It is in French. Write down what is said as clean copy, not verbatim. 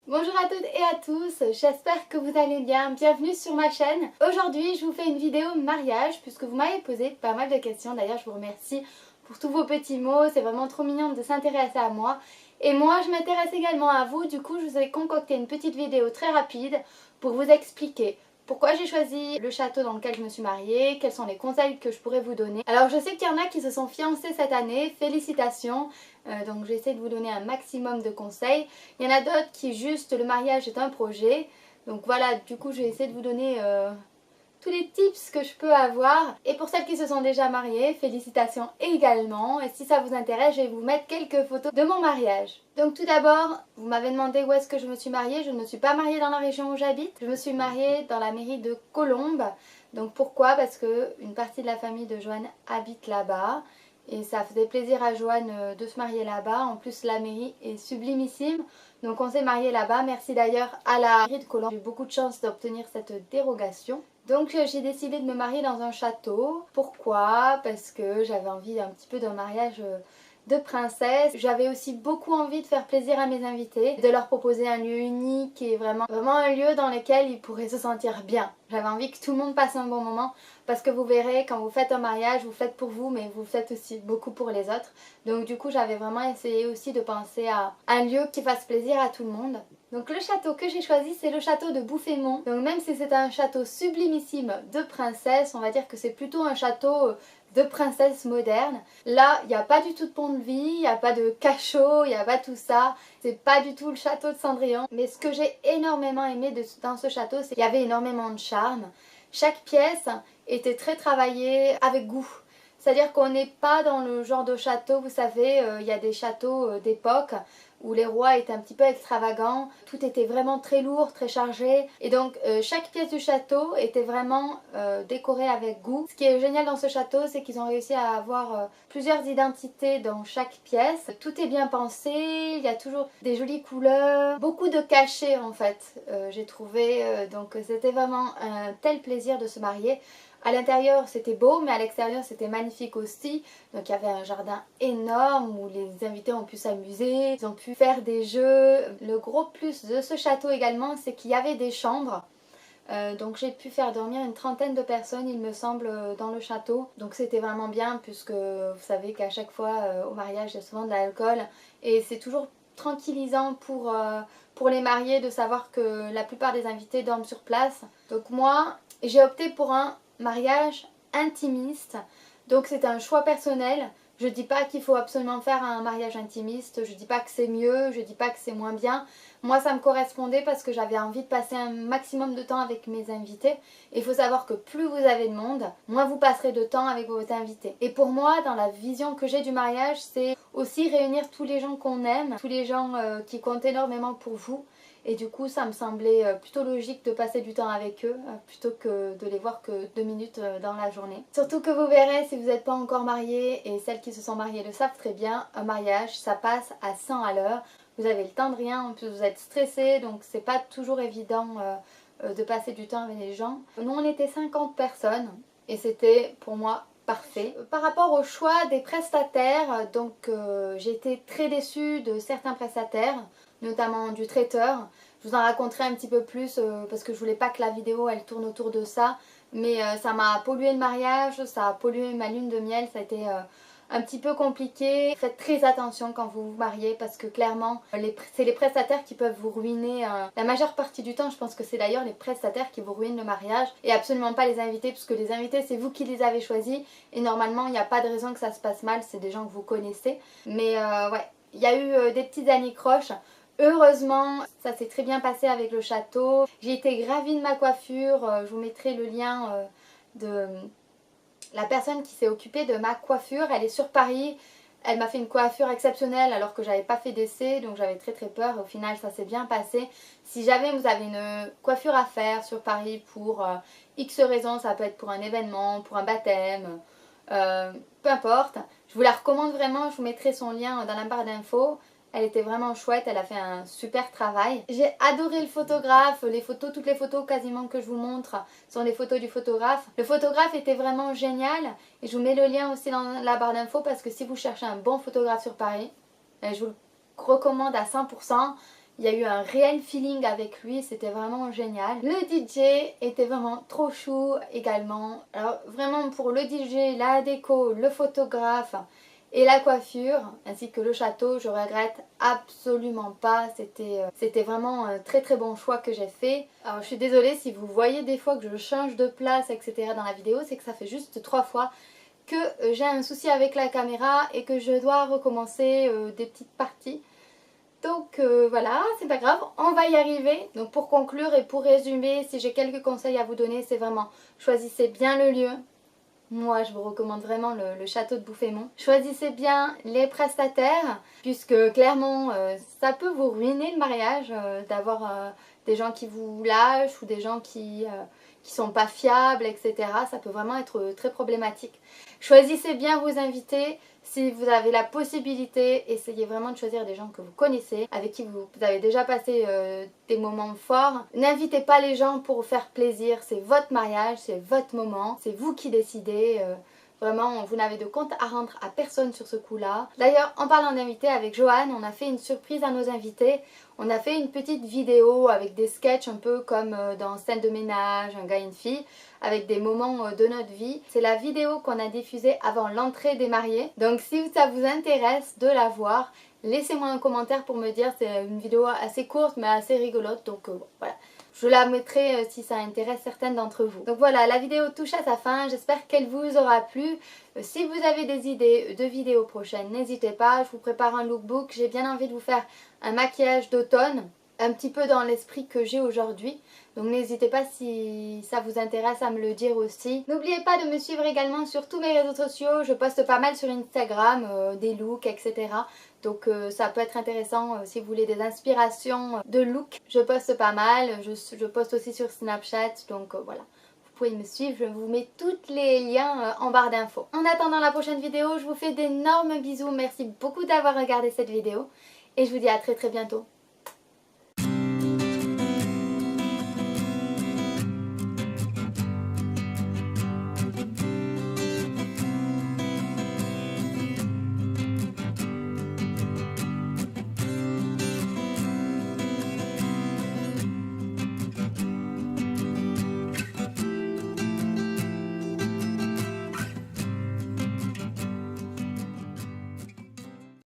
Bonjour à toutes et à tous, j'espère que vous allez bien, bienvenue sur ma chaîne. Aujourd'hui je vous fais une vidéo mariage puisque vous m'avez posé pas mal de questions, d'ailleurs je vous remercie pour tous vos petits mots, c'est vraiment trop mignon de s'intéresser à moi. Et moi je m'intéresse également à vous, du coup je vous ai concocté une petite vidéo très rapide pour vous expliquer pourquoi j'ai choisi le château dans lequel je me suis mariée, quels sont les conseils que je pourrais vous donner. Alors je sais qu'il y en a qui se sont fiancés cette année, félicitations, donc j'essaie de vous donner un maximum de conseils. Il y en a d'autres qui juste le mariage est un projet, donc voilà, du coup je vais essayer de vous donner tous les tips que je peux avoir. Et pour celles qui se sont déjà mariées, félicitations également. Et si ça vous intéresse, je vais vous mettre quelques photos de mon mariage. Donc tout d'abord, vous m'avez demandé où est-ce que je me suis mariée. Je ne me suis pas mariée dans la région où j'habite. Je me suis mariée dans la mairie de Colombes. Donc pourquoi? Parce que une partie de la famille de Joanne habite là-bas. Et ça faisait plaisir à Joanne de se marier là-bas. En plus, la mairie est sublimissime. Donc on s'est marié là-bas. Merci d'ailleurs à la mairie de Colombes. J'ai eu beaucoup de chance d'obtenir cette dérogation. Donc j'ai décidé de me marier dans un château. Pourquoi? Parce que j'avais envie un petit peu d'un mariage de princesse. J'avais aussi beaucoup envie de faire plaisir à mes invités, de leur proposer un lieu unique et vraiment un lieu dans lequel ils pourraient se sentir bien. J'avais envie que tout le monde passe un bon moment parce que vous verrez, quand vous faites un mariage, vous faites pour vous mais vous faites aussi beaucoup pour les autres. Donc du coup j'avais vraiment essayé aussi de penser à un lieu qui fasse plaisir à tout le monde. Donc le château que j'ai choisi, c'est le château de Bouffémont. Donc même si c'est un château sublimissime de princesse, on va dire que c'est plutôt un château de princesse moderne. Là, il n'y a pas du tout de pont-levis, il n'y a pas de cachot, il n'y a pas tout ça. C'est pas du tout le château de Cendrillon. Mais ce que j'ai énormément aimé dans ce château, c'est qu'il y avait énormément de charme. Chaque pièce était très travaillée avec goût. C'est-à-dire qu'on n'est pas dans le genre de château, vous savez, il y a des châteaux d'époque où les rois étaient un petit peu extravagants, tout était vraiment très lourd, très chargé, et donc chaque pièce du château était vraiment décorée avec goût. Ce qui est génial dans ce château, c'est qu'ils ont réussi à avoir plusieurs identités dans chaque pièce. Tout est bien pensé, il y a toujours des jolies couleurs, beaucoup de cachets en fait, j'ai trouvé, donc c'était vraiment un tel plaisir de se marier. À l'intérieur c'était beau, mais à l'extérieur c'était magnifique aussi. Donc il y avait un jardin énorme où les invités ont pu s'amuser, ils ont pu faire des jeux. Le gros plus de ce château également, c'est qu'il y avait des chambres. Donc j'ai pu faire dormir une trentaine de personnes il me semble dans le château. Donc c'était vraiment bien puisque vous savez qu'à chaque fois au mariage il y a souvent de l'alcool. Et c'est toujours tranquillisant pour les mariés de savoir que la plupart des invités dorment sur place. Donc moi j'ai opté pour un mariage intimiste. Donc c'est un choix personnel. Je dis pas qu'il faut absolument faire un mariage intimiste, je dis pas que c'est mieux, je dis pas que c'est moins bien. Moi ça me correspondait parce que j'avais envie de passer un maximum de temps avec mes invités. Et il faut savoir que plus vous avez de monde, moins vous passerez de temps avec vos invités. Et pour moi, dans la vision que j'ai du mariage, c'est aussi réunir tous les gens qu'on aime, tous les gens qui comptent énormément pour vous. Et du coup ça me semblait plutôt logique de passer du temps avec eux plutôt que de les voir que 2 minutes dans la journée. Surtout que vous verrez, si vous n'êtes pas encore mariés, et celles qui se sont mariées le savent très bien, un mariage ça passe à 100 à l'heure. Vous avez le temps de rien, en plus vous êtes stressé, donc c'est pas toujours évident de passer du temps avec les gens. Nous on était 50 personnes et c'était pour moi parfait. Par rapport au choix des prestataires, donc j'ai été très déçue de certains prestataires, notamment du traiteur. Je vous en raconterai un petit peu plus parce que je voulais pas que la vidéo elle tourne autour de ça, mais ça m'a pollué le mariage, ça a pollué ma lune de miel, ça a été un petit peu compliqué. Faites très attention quand vous vous mariez parce que clairement c'est les prestataires qui peuvent vous ruiner la majeure partie du temps. Je pense que c'est d'ailleurs les prestataires qui vous ruinent le mariage et absolument pas les invités, puisque les invités c'est vous qui les avez choisis et normalement il n'y a pas de raison que ça se passe mal, c'est des gens que vous connaissez. Mais ouais, il y a eu des petites anicroches. Heureusement, ça s'est très bien passé avec le château. J'ai été gravie de ma coiffure, je vous mettrai le lien de la personne qui s'est occupée de ma coiffure. Elle est sur Paris, elle m'a fait une coiffure exceptionnelle alors que j'avais pas fait d'essai, donc j'avais très peur. Au final ça s'est bien passé. Si jamais vous avez une coiffure à faire sur Paris pour X raisons, ça peut être pour un événement, pour un baptême, peu importe, je vous la recommande vraiment, je vous mettrai son lien dans la barre d'infos. Elle était vraiment chouette, elle a fait un super travail. J'ai adoré le photographe, les photos, toutes les photos quasiment que je vous montre sont des photos du photographe. Le photographe était vraiment génial et je vous mets le lien aussi dans la barre d'infos parce que si vous cherchez un bon photographe sur Paris, je vous le recommande à 100%. Il y a eu un réel feeling avec lui, c'était vraiment génial. Le DJ était vraiment trop chou également. Alors vraiment pour le DJ, la déco, le photographe et la coiffure, ainsi que le château, je regrette absolument pas. C'était vraiment un très très bon choix que j'ai fait. Alors je suis désolée si vous voyez des fois que je change de place, etc. dans la vidéo, c'est que ça fait juste 3 fois que j'ai un souci avec la caméra et que je dois recommencer des petites parties. Donc voilà, c'est pas grave, on va y arriver. Donc pour conclure et pour résumer, si j'ai quelques conseils à vous donner, c'est vraiment choisissez bien le lieu. Moi, je vous recommande vraiment le château de Bouffémont. Choisissez bien les prestataires, puisque clairement, ça peut vous ruiner le mariage d'avoir des gens qui vous lâchent ou des gens qui sont pas fiables, etc. Ça peut vraiment être très problématique. Choisissez bien vos invités. Si vous avez la possibilité, essayez vraiment de choisir des gens que vous connaissez, avec qui vous avez déjà passé des moments forts. N'invitez pas les gens pour vous faire plaisir, c'est votre mariage, c'est votre moment, c'est vous qui décidez. Vraiment, vous n'avez de compte à rendre à personne sur ce coup-là. D'ailleurs, en parlant d'invités, avec Joanne, on a fait une surprise à nos invités. On a fait une petite vidéo avec des sketchs un peu comme dans Scène de ménage, un gars et une fille, avec des moments de notre vie. C'est la vidéo qu'on a diffusée avant l'entrée des mariés. Donc si ça vous intéresse de la voir, laissez-moi un commentaire pour me dire. C'est une vidéo assez courte mais assez rigolote. Donc voilà. Je la mettrai si ça intéresse certaines d'entre vous. Donc voilà, la vidéo touche à sa fin. J'espère qu'elle vous aura plu. Si vous avez des idées de vidéos prochaines, n'hésitez pas. Je vous prépare un lookbook. J'ai bien envie de vous faire un maquillage d'automne, un petit peu dans l'esprit que j'ai aujourd'hui. Donc n'hésitez pas si ça vous intéresse à me le dire aussi. N'oubliez pas de me suivre également sur tous mes réseaux sociaux. Je poste pas mal sur Instagram, des looks, etc. Donc ça peut être intéressant si vous voulez des inspirations de look. Je poste pas mal. Je poste aussi sur Snapchat. Donc voilà. Vous pouvez me suivre, je vous mets tous les liens en barre d'infos. En attendant la prochaine vidéo, je vous fais d'énormes bisous. Merci beaucoup d'avoir regardé cette vidéo. Et je vous dis à très très bientôt.